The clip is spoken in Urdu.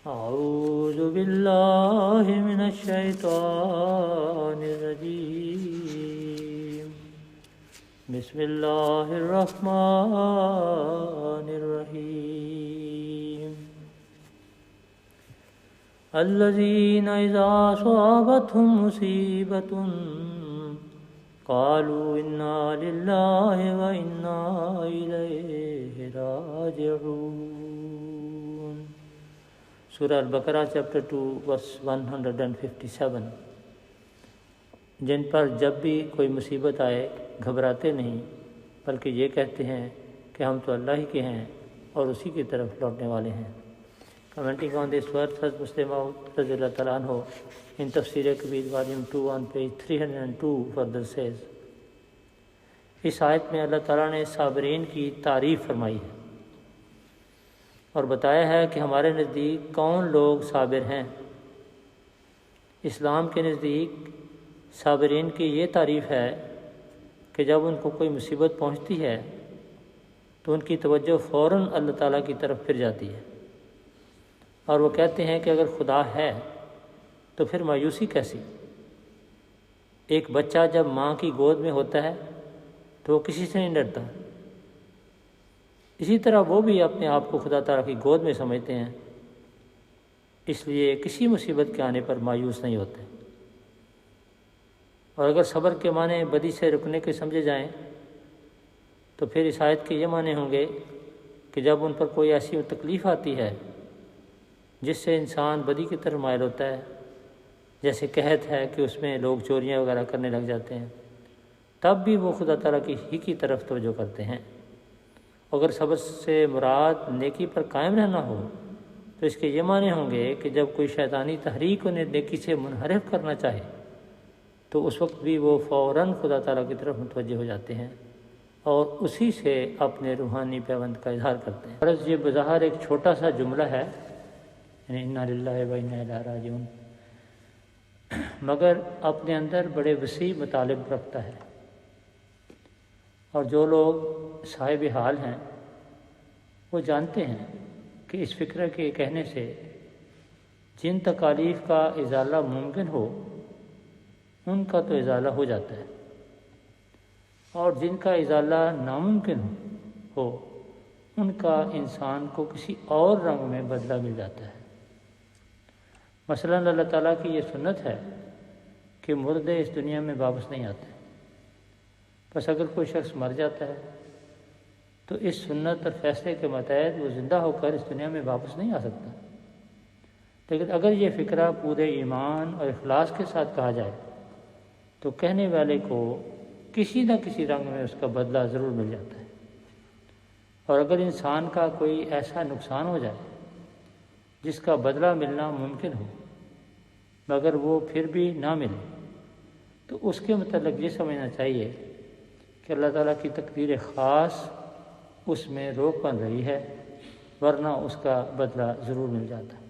أعوذ بالله من الشيطان الرجيم بسم الله الرحمن الرحيم الذين إذا أصابتهم مصيبة قالوا إنا لله وإنا إليه راجعون۔ سورہ البقرہ چیپٹر 2 ورس 157۔ جن پر جب بھی کوئی مصیبت آئے گھبراتے نہیں، بلکہ یہ کہتے ہیں کہ ہم تو اللہ ہی کے ہیں اور اسی کی طرف لوٹنے والے ہیں۔ Commenting on this verse, Hazrat Muslim Maud رضی اللہ تعالیٰ عنہ in Tafsir Kabir volume 2 on page 302 further says، اس آیت میں اللہ تعالیٰ نے صابرین کی تعریف فرمائی ہے اور بتایا ہے کہ ہمارے نزدیک کون لوگ صابر ہیں۔ اسلام کے نزدیک صابرین کی یہ تعریف ہے کہ جب ان کو کوئی مصیبت پہنچتی ہے تو ان کی توجہ فوراً اللہ تعالیٰ کی طرف پھر جاتی ہے، اور وہ کہتے ہیں کہ اگر خدا ہے تو پھر مایوسی کیسی؟ ایک بچہ جب ماں کی گود میں ہوتا ہے تو وہ کسی سے نہیں ڈرتا، اسی طرح وہ بھی اپنے آپ کو خدا تعالیٰ کی گود میں سمجھتے ہیں، اس لیے کسی مصیبت کے آنے پر مایوس نہیں ہوتے۔ اور اگر صبر کے معنی بدی سے رکنے کے سمجھے جائیں تو پھر اس آیت کے یہ معنی ہوں گے کہ جب ان پر کوئی ایسی تکلیف آتی ہے جس سے انسان بدی کی طرف مائل ہوتا ہے، جیسے قحط ہے کہ اس میں لوگ چوریاں وغیرہ کرنے لگ جاتے ہیں، تب بھی وہ خدا تعالیٰ کی ہی کی طرف توجہ کرتے ہیں۔ اگر صبر سے مراد نیکی پر قائم رہنا ہو تو اس کے یہ معنی ہوں گے کہ جب کوئی شیطانی تحریک انہیں نیکی سے منحرف کرنا چاہے تو اس وقت بھی وہ فوراً خدا تعالیٰ کی طرف متوجہ ہو جاتے ہیں اور اسی سے اپنے روحانی پیوند کا اظہار کرتے ہیں۔ غرض یہ بظاہر ایک چھوٹا سا جملہ ہے، یعنی انا للہ و انا الیہ راجعون، مگر اپنے اندر بڑے وسیع مطالب رکھتا ہے، اور جو لوگ صاحب حال ہیں وہ جانتے ہیں کہ اس فکرہ کے کہنے سے جن تکالیف کا ازالہ ممکن ہو ان کا تو ازالہ ہو جاتا ہے، اور جن کا ازالہ ناممکن ہو ان کا انسان کو کسی اور رنگ میں بدلہ مل جاتا ہے۔ مثلا اللہ تعالیٰ کی یہ سنت ہے کہ مردے اس دنیا میں واپس نہیں آتے، بس اگر کوئی شخص مر جاتا ہے تو اس سنت اور فیصلے کے متحد وہ زندہ ہو کر اس دنیا میں واپس نہیں آ سکتا، لیکن اگر یہ فکرہ پورے ایمان اور اخلاص کے ساتھ کہا جائے تو کہنے والے کو کسی نہ کسی رنگ میں اس کا بدلہ ضرور مل جاتا ہے۔ اور اگر انسان کا کوئی ایسا نقصان ہو جائے جس کا بدلہ ملنا ممکن ہو مگر وہ پھر بھی نہ ملے تو اس کے متعلق یہ سمجھنا چاہیے کہ اللہ تعالیٰ کی تقدیر خاص اس میں روک بن رہی ہے، ورنہ اس کا بدلہ ضرور مل جاتا ہے۔